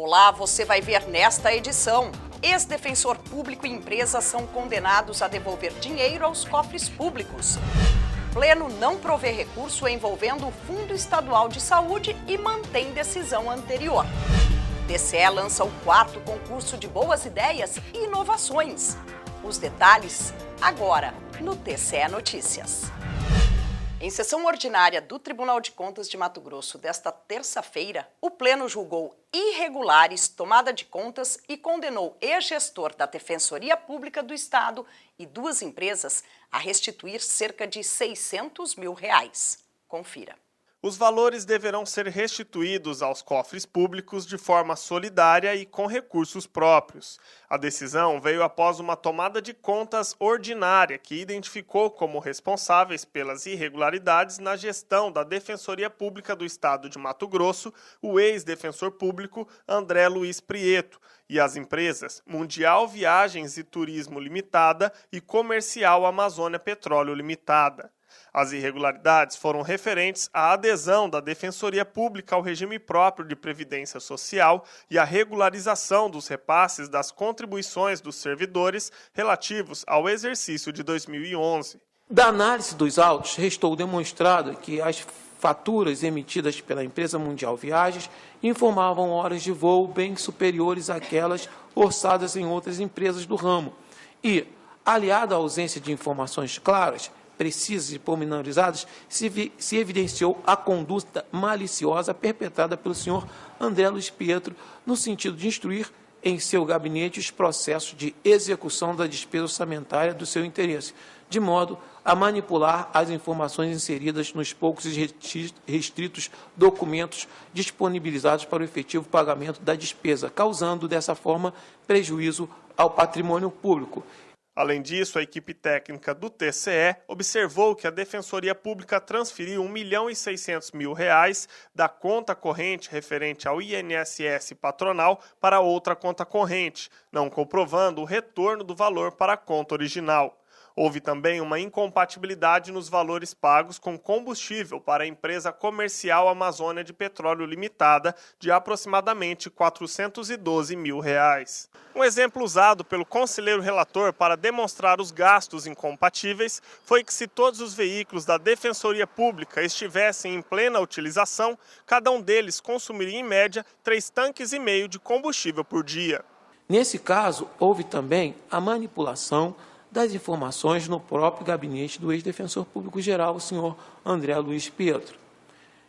Olá, você vai ver nesta edição. Ex-defensor público e empresas são condenados a devolver dinheiro aos cofres públicos. Pleno não provê recurso envolvendo o Fundo Estadual de Saúde e mantém decisão anterior. TCE lança o 4º concurso de boas ideias e inovações. Os detalhes agora no TCE Notícias. Em sessão ordinária do Tribunal de Contas de Mato Grosso desta terça-feira, o Pleno julgou irregulares tomada de contas e condenou ex-gestor da Defensoria Pública do Estado e 2 empresas a restituir cerca de R$600 mil. Confira. Os valores deverão ser restituídos aos cofres públicos de forma solidária e com recursos próprios. A decisão veio após uma tomada de contas ordinária que identificou como responsáveis pelas irregularidades na gestão da Defensoria Pública do Estado de Mato Grosso o ex-defensor público André Luiz Prieto e as empresas Mundial Viagens e Turismo Limitada e Comercial Amazônia Petróleo Limitada. As irregularidades foram referentes à adesão da Defensoria Pública ao regime próprio de previdência social e à regularização dos repasses das contribuições dos servidores relativos ao exercício de 2011. Da análise dos autos, restou demonstrado que as faturas emitidas pela empresa Mundial Viagens informavam horas de voo bem superiores àquelas orçadas em outras empresas do ramo e, aliado à ausência de informações claras, precisas e pormenorizadas, se evidenciou a conduta maliciosa perpetrada pelo senhor André Luiz Pietro, no sentido de instruir em seu gabinete os processos de execução da despesa orçamentária do seu interesse, de modo a manipular as informações inseridas nos poucos e restritos documentos disponibilizados para o efetivo pagamento da despesa, causando, dessa forma, prejuízo ao patrimônio público. Além disso, a equipe técnica do TCE observou que a Defensoria Pública transferiu R$1.600.000 da conta corrente referente ao INSS patronal para outra conta corrente, não comprovando o retorno do valor para a conta original. Houve também uma incompatibilidade nos valores pagos com combustível para a empresa comercial Amazônia de Petróleo Limitada de aproximadamente R$412 mil. Um exemplo usado pelo conselheiro relator para demonstrar os gastos incompatíveis foi que se todos os veículos da Defensoria Pública estivessem em plena utilização, cada um deles consumiria em média 3,5 tanques de combustível por dia. Nesse caso, houve também a manipulação das informações no próprio gabinete do ex-defensor público-geral, o senhor André Luiz Pietro.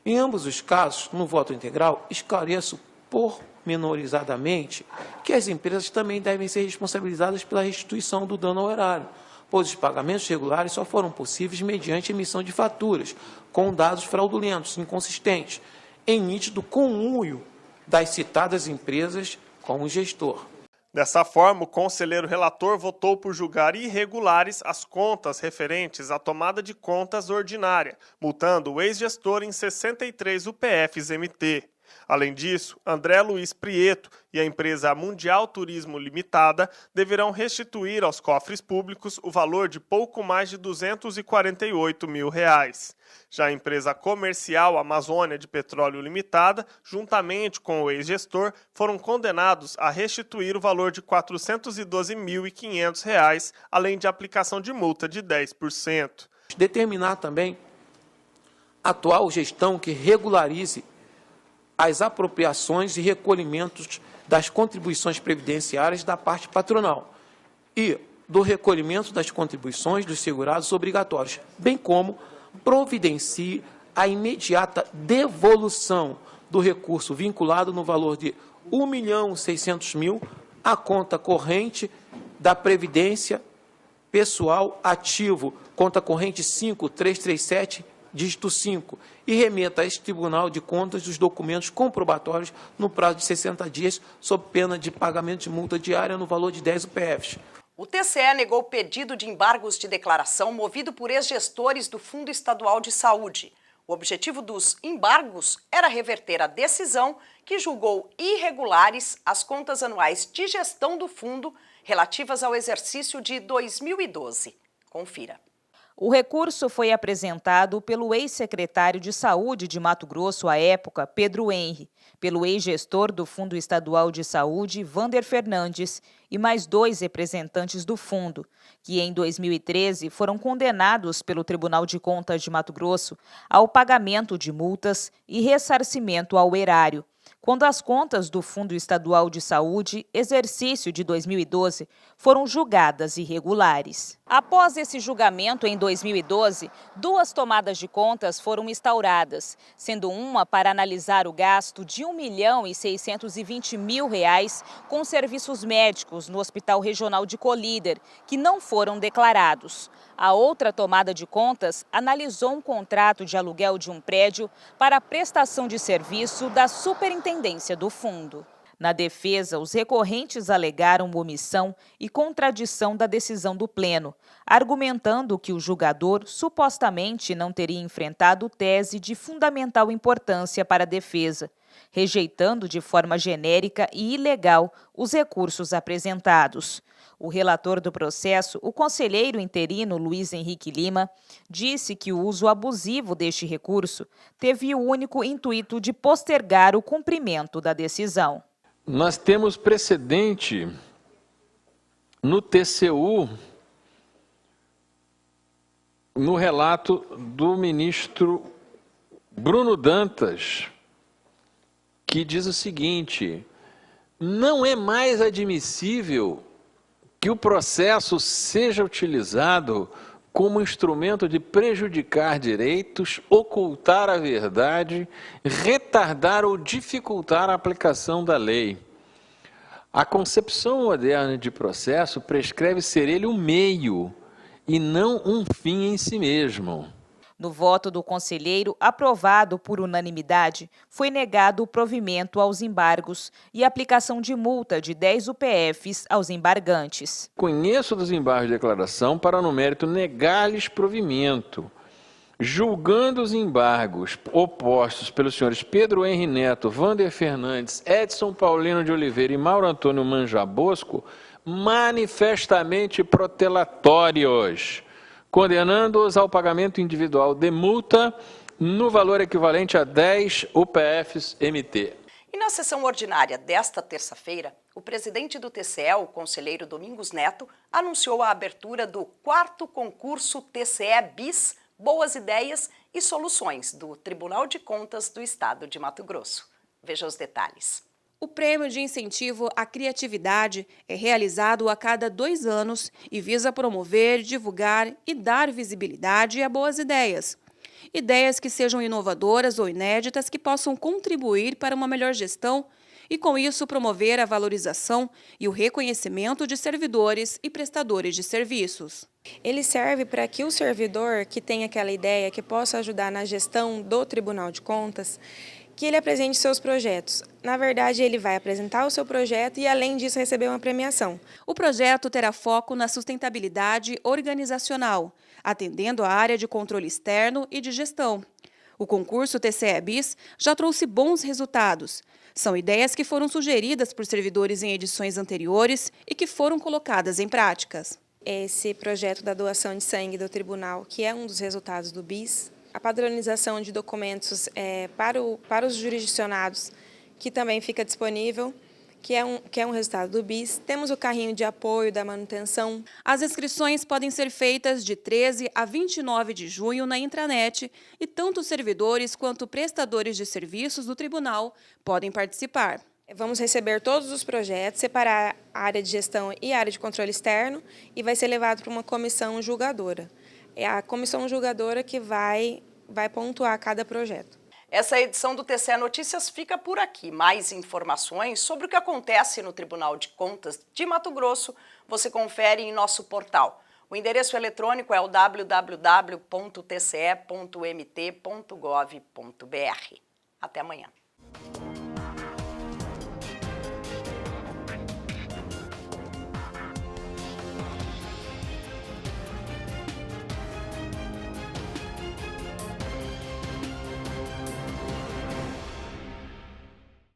Em ambos os casos, no voto integral, esclareço pormenorizadamente que as empresas também devem ser responsabilizadas pela restituição do dano ao erário, pois os pagamentos regulares só foram possíveis mediante emissão de faturas, com dados fraudulentos, inconsistentes, em nítido conluio das citadas empresas com o gestor. Dessa forma, o conselheiro relator votou por julgar irregulares as contas referentes à tomada de contas ordinária, multando o ex-gestor em 63 UPFs-MT. Além disso, André Luiz Prieto e a empresa Mundial Turismo Limitada deverão restituir aos cofres públicos o valor de pouco mais de R$248 mil. Já a empresa comercial Amazônia de Petróleo Limitada, juntamente com o ex-gestor, foram condenados a restituir o valor de R$412.500, além de aplicação de multa de 10%. Determinar também a atual gestão que regularize as apropriações e recolhimentos das contribuições previdenciárias da parte patronal e do recolhimento das contribuições dos segurados obrigatórios, bem como providencie a imediata devolução do recurso vinculado no valor de R$1.600.000 à conta corrente da Previdência Pessoal Ativo, conta corrente 5337, dígito 5, e remeta a este Tribunal de Contas os documentos comprobatórios no prazo de 60 dias, sob pena de pagamento de multa diária no valor de 10 UPFs. O TCE negou o pedido de embargos de declaração movido por ex-gestores do Fundo Estadual de Saúde. O objetivo dos embargos era reverter a decisão que julgou irregulares as contas anuais de gestão do fundo relativas ao exercício de 2012. Confira. O recurso foi apresentado pelo ex-secretário de Saúde de Mato Grosso à época, Pedro Henri, pelo ex-gestor do Fundo Estadual de Saúde, Vander Fernandes, e mais 2 representantes do fundo, que em 2013 foram condenados pelo Tribunal de Contas de Mato Grosso ao pagamento de multas e ressarcimento ao erário, quando as contas do Fundo Estadual de Saúde, exercício de 2012, foram julgadas irregulares. Após esse julgamento, em 2012, 2 tomadas de contas foram instauradas, sendo uma para analisar o gasto de R$ 1.620.000 com serviços médicos no Hospital Regional de Colíder, que não foram declarados. A outra tomada de contas analisou um contrato de aluguel de um prédio para a prestação de serviço da Superintendência do Fundo. Na defesa, os recorrentes alegaram omissão e contradição da decisão do Pleno, argumentando que o julgador supostamente não teria enfrentado tese de fundamental importância para a defesa, rejeitando de forma genérica e ilegal os recursos apresentados. O relator do processo, o conselheiro interino Luiz Henrique Lima, disse que o uso abusivo deste recurso teve o único intuito de postergar o cumprimento da decisão. Nós temos precedente no TCU, no relato do ministro Bruno Dantas, que diz o seguinte: não é mais admissível que o processo seja utilizado como instrumento de prejudicar direitos, ocultar a verdade, retardar ou dificultar a aplicação da lei. A concepção moderna de processo prescreve ser ele um meio e não um fim em si mesmo. No voto do conselheiro, aprovado por unanimidade, foi negado o provimento aos embargos e aplicação de multa de 10 UPFs aos embargantes. Conheço dos embargos de declaração para, no mérito, negar-lhes provimento. Julgando os embargos opostos pelos senhores Pedro Henri Neto, Vander Fernandes, Edson Paulino de Oliveira e Mauro Antônio Manjabosco, manifestamente protelatórios, condenando-os ao pagamento individual de multa no valor equivalente a 10 UPFs-MT. E na sessão ordinária desta terça-feira, o presidente do TCE, o conselheiro Domingos Neto, anunciou a abertura do 4º concurso TCE Bis Boas Ideias e Soluções do Tribunal de Contas do Estado de Mato Grosso. Veja os detalhes. O prêmio de incentivo à criatividade é realizado a cada 2 anos e visa promover, divulgar e dar visibilidade a boas ideias. Ideias que sejam inovadoras ou inéditas que possam contribuir para uma melhor gestão e, com isso, promover a valorização e o reconhecimento de servidores e prestadores de serviços. Ele serve para que o servidor que tem aquela ideia, que possa ajudar na gestão do Tribunal de Contas, que ele apresente seus projetos. Na verdade, ele vai apresentar o seu projeto e, além disso, receber uma premiação. O projeto terá foco na sustentabilidade organizacional, atendendo à área de controle externo e de gestão. O concurso TCE Bis já trouxe bons resultados. São ideias que foram sugeridas por servidores em edições anteriores e que foram colocadas em práticas. Esse projeto da doação de sangue do tribunal, que é um dos resultados do Bis, a padronização de documentos para os jurisdicionados, que também fica disponível, que é um resultado do Bis. Temos o carrinho de apoio da manutenção. As inscrições podem ser feitas de 13 a 29 de junho na intranet e tanto servidores quanto prestadores de serviços do tribunal podem participar. Vamos receber todos os projetos, separar a área de gestão e a área de controle externo e vai ser levado para uma comissão julgadora. É a comissão julgadora que vai pontuar cada projeto. Essa edição do TCE Notícias fica por aqui. Mais informações sobre o que acontece no Tribunal de Contas de Mato Grosso você confere em nosso portal. O endereço eletrônico é o www.tce.mt.gov.br. Até amanhã.